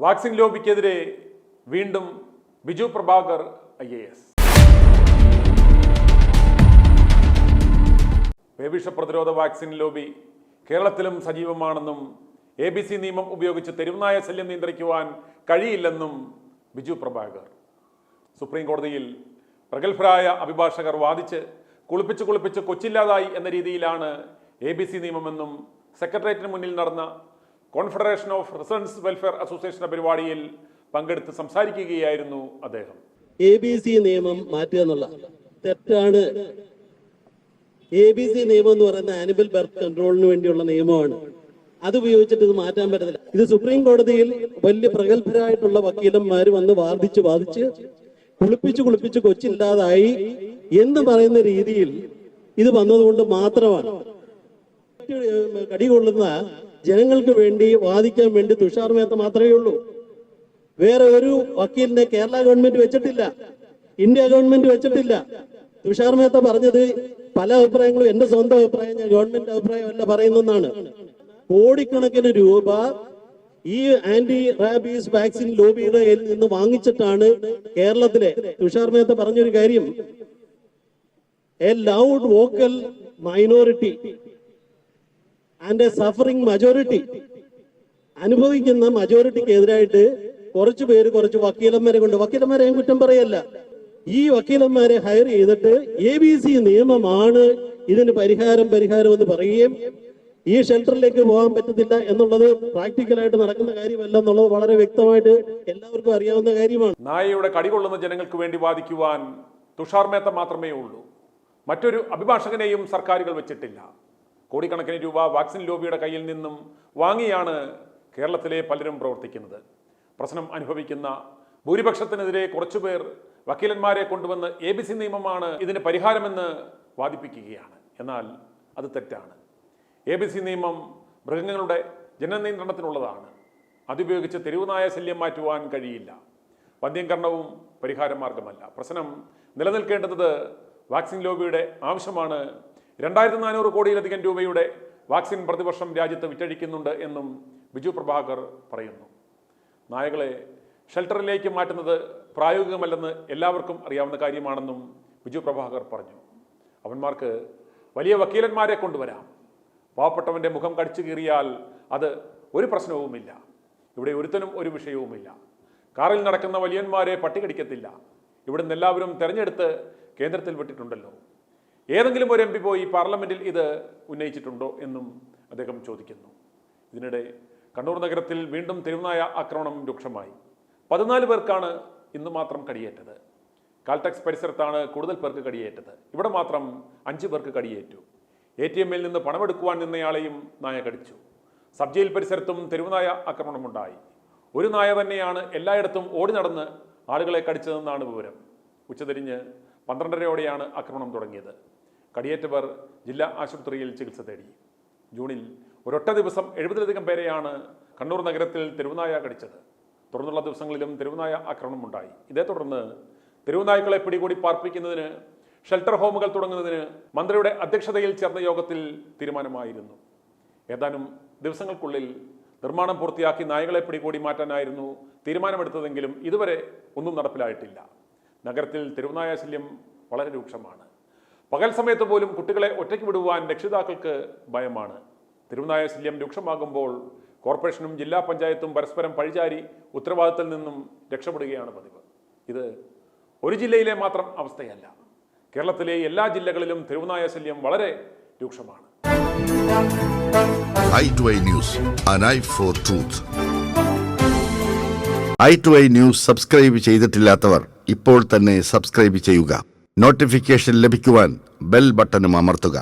Vaccine ലോബിക്കെതിരെ വീണ്ടും Biju Prabhakar IAS. പേവിഷ പ്രതിരോധ vaccine lobby കേരളത്തിലും സജീവമാണെന്നും ABC നിയമം ഉപയോഗിച്ച് തെരുവുനായ ശല്യം നിയന്ത്രിക്കുവാൻ കഴിയില്ലെന്നും ബിജു പ്രഭാകർ. സുപ്രീം കോടതിയിൽ പ്രഗത്ഭരായ അഭിഭാഷകർ വാദിച്ച് കുളിപ്പിച്ച് കൊച്ചില്ലാതായി എന്ന രീതിയിലാണ് ABC നിയമമെന്നും സെക്രട്ടേറിയറ്റിന് മുന്നിൽ നടന്ന confederation of residents welfare association പരിപാടിയിൽ പങ്കെടുത്ത് സംസാരിക്കുകയായിരുന്നു അദ്ദേഹം. ABC നിയമം മാറ്റുക എന്നുള്ള തെറ്റാണ്. ABC നിയമം എന്ന് പറയുന്ന ആനിമൽ ബർത്ത് കൺട്രോളിന് വേണ്ടിയുള്ള നിയമമാണ്. അത് ഉപയോഗിച്ചിട്ട് ഇത് മാറ്റാൻ പറ്റത്തില്ല. ഇത് സുപ്രീം കോടതിയിൽ വലിയ പ്രഗത്ഭരായിട്ടുള്ള വക്കീലന്മാർ വന്ന് വാദിച്ച് കുളിപ്പിച്ച് കൊച്ചില്ലാതായി എന്ന് പറയുന്ന രീതിയിൽ ഇത് വന്നതുകൊണ്ട് മാത്രമാണ് കടികൊള്ളുന്ന ജനങ്ങൾക്ക് വേണ്ടി വാദിക്കാൻ വേണ്ടി തുഷാർ മേത്ത മാത്രമേ ഉള്ളൂ. വേറെ ഒരു വക്കീലിനെ കേരള ഗവൺമെന്റ് വെച്ചിട്ടില്ല, ഇന്ത്യ ഗവൺമെന്റ് വെച്ചിട്ടില്ല. തുഷാർ മേത്ത പറഞ്ഞത് പല അഭിപ്രായങ്ങളും എന്റെ സ്വന്തം അഭിപ്രായം, ഞാൻ ഗവൺമെന്റ് അഭിപ്രായമല്ല പറയുന്നതാണ്. കോടിക്കണക്കിന് രൂപ ഈ ആന്റി റാബീസ് വാക്സിൻ ലോബിയുടെ നിന്ന് വാങ്ങിച്ചിട്ടാണ് കേരളത്തിലെ തുഷാർ മേത്ത പറഞ്ഞൊരു കാര്യം, A loud vocal minority and A suffering majority. അനുഭവിക്കുന്ന മജോറിറ്റിക്ക് എതിരായിട്ട് കുറച്ച് വക്കീലന്മാരെ കൊണ്ട്, വക്കീലന്മാരെ ഞാൻ കുറ്റം പറയല്ല, ഈ വക്കീലന്മാരെ ഹയർ ചെയ്തിട്ട് ABC നിയമമാണ് ഇതിന് പരിഹാരം എന്ന് പറയുകയും ഈ ഷെൽട്ടറിലേക്ക് പോകാൻ പറ്റത്തില്ല എന്നുള്ളത് പ്രാക്ടിക്കലായിട്ട് നടക്കുന്ന കാര്യമല്ല എന്നുള്ളത് വളരെ വ്യക്തമായിട്ട് എല്ലാവർക്കും അറിയാവുന്ന കാര്യമാണ്. നായയുടെ കടികൊള്ളുന്ന ജനങ്ങൾക്ക് വേണ്ടി വാദിക്കുവാൻ തുഷാർ മേത്ത മാത്രമേ ഉള്ളൂ. മറ്റൊരു അഭിഭാഷകനെയും സർക്കാരുകൾ വെച്ചിട്ടില്ല. കോടിക്കണക്കിന് രൂപ വാക്സിൻ ലോബിയുടെ കയ്യിൽ നിന്നും വാങ്ങിയാണ് കേരളത്തിലെ പലരും പ്രവർത്തിക്കുന്നത്. പ്രശ്നം അനുഭവിക്കുന്ന ഭൂരിപക്ഷത്തിനെതിരെ കുറച്ചുപേർ വക്കീലന്മാരെ കൊണ്ടുവന്ന് ABC നിയമമാണ് ഇതിന് പരിഹാരമെന്ന് വാദിപ്പിക്കുകയാണ്. എന്നാൽ അത് തെറ്റാണ്. ABC നിയമം മൃഗങ്ങളുടെ ജനനിയന്ത്രണത്തിനുള്ളതാണ്. അതുപയോഗിച്ച് തെരുവുനായ ശല്യം മാറ്റുവാൻ കഴിയില്ല. വന്ധ്യംകരണവും പരിഹാര മാർഗമല്ല. പ്രശ്നം നിലനിൽക്കേണ്ടത് വാക്സിൻ ലോബിയുടെ ആവശ്യമാണ്. 2400 കോടിയിലധികം രൂപയുടെ വാക്സിൻ പ്രതിവർഷം രാജ്യത്ത് വിറ്റഴിക്കുന്നുണ്ട് എന്നും ബിജു പ്രഭാകർ പറയുന്നു. നായകളെ ഷെൽട്ടറിലേക്ക് മാറ്റുന്നത് പ്രായോഗികമല്ലെന്ന് എല്ലാവർക്കും അറിയാവുന്ന കാര്യമാണെന്നും ബിജു പ്രഭാകർ പറഞ്ഞു. അവന്മാർക്ക് വലിയ വക്കീലന്മാരെ കൊണ്ടുവരാം. പാവപ്പെട്ടവൻ്റെ മുഖം കടിച്ചു കീറിയാൽ അത് ഒരു പ്രശ്നവുമില്ല. ഇവിടെ ഒരുത്തനും ഒരു വിഷയവുമില്ല. കാറിൽ നടക്കുന്ന വലിയന്മാരെ പട്ടികടിക്കത്തില്ല. ഇവിടുന്ന് എല്ലാവരും തെരഞ്ഞെടുത്ത് കേന്ദ്രത്തിൽ വിട്ടിട്ടുണ്ടല്ലോ. ഏതെങ്കിലും ഒരു MP പോയി പാർലമെന്റിൽ ഇത് ഉന്നയിച്ചിട്ടുണ്ടോ എന്നും അദ്ദേഹം ചോദിക്കുന്നു. ഇതിനിടെ കണ്ണൂർ നഗരത്തിൽ വീണ്ടും തെരുവുനായ ആക്രമണം രൂക്ഷമായി. 14 പേർക്കാണ് ഇന്ന് മാത്രം കടിയേറ്റത്. കാൽടെക്സ് പരിസരത്താണ് കൂടുതൽ പേർക്ക് കടിയേറ്റത്. ഇവിടെ മാത്രം 5 പേർക്ക് കടിയേറ്റു. ATMൽ നിന്ന് പണമെടുക്കുവാൻ നിന്നയാളെയും നായ കടിച്ചു. സബ് ജയിൽ പരിസരത്തും തെരുവുനായ ആക്രമണമുണ്ടായി. ഒരു നായ തന്നെയാണ് എല്ലായിടത്തും ഓടി നടന്ന് ആളുകളെ കടിച്ചതെന്നാണ് വിവരം. ഉച്ചതിരിഞ്ഞ് 12:30യോടെയാണ് ആക്രമണം തുടങ്ങിയത്. കടിയേറ്റവർ ജില്ലാ ആശുപത്രിയിൽ ചികിത്സ തേടി. ജൂണിൽ ഒരൊറ്റ ദിവസം 70ലധികം പേരെയാണ് കണ്ണൂർ നഗരത്തിൽ തെരുവുനായ കടിച്ചത്. തുടർന്നുള്ള ദിവസങ്ങളിലും തെരുവുനായ ആക്രമണമുണ്ടായി. ഇതേ തുടർന്ന് തെരുവുനായ്ക്കളെ പിടികൂടി പാർപ്പിക്കുന്നതിന് ഷെൽട്ടർ ഹോമുകൾ തുടങ്ങുന്നതിന് മന്ത്രിയുടെ അധ്യക്ഷതയിൽ ചേർന്ന യോഗത്തിൽ തീരുമാനമായിരുന്നു. ഏതാനും ദിവസങ്ങൾക്കുള്ളിൽ നിർമ്മാണം പൂർത്തിയാക്കി നായകളെ പിടികൂടി മാറ്റാനായിരുന്നു തീരുമാനമെടുത്തതെങ്കിലും ഇതുവരെ ഒന്നും നടപ്പിലായിട്ടില്ല. നഗരത്തിൽ തെരുവുനായ ശല്യം വളരെ രൂക്ഷമാണ്. പകൽ സമയത്ത് പോലും കുട്ടികളെ ഒറ്റയ്ക്ക് വിടുവാൻ രക്ഷിതാക്കൾക്ക് ഭയമാണ്. തെരുവുനായ ശല്യം രൂക്ഷമാകുമ്പോൾ കോർപ്പറേഷനും ജില്ലാ പഞ്ചായത്തും പരസ്പരം പഴിചാരി ഉത്തരവാദിത്തത്തിൽ നിന്നും രക്ഷപ്പെടുകയാണ് പതിവ്. ഇത് ഒരു ജില്ലയിലെ മാത്രം അവസ്ഥയല്ല. കേരളത്തിലെ എല്ലാ ജില്ലകളിലും തെരുവുനായ ശല്യം വളരെ രൂക്ഷമാണ്. i2i News, an eye for truth. i2i News subscribe ചെയ്തിട്ടില്ലാത്തവർ ഇപ്പോൾ തന്നെ സബ്സ്ക്രൈബ് ചെയ്യുക. നോട്ടിഫിക്കേഷൻ ലഭിക്കുവാൻ ബെൽ ബട്ടണും അമർത്തുക.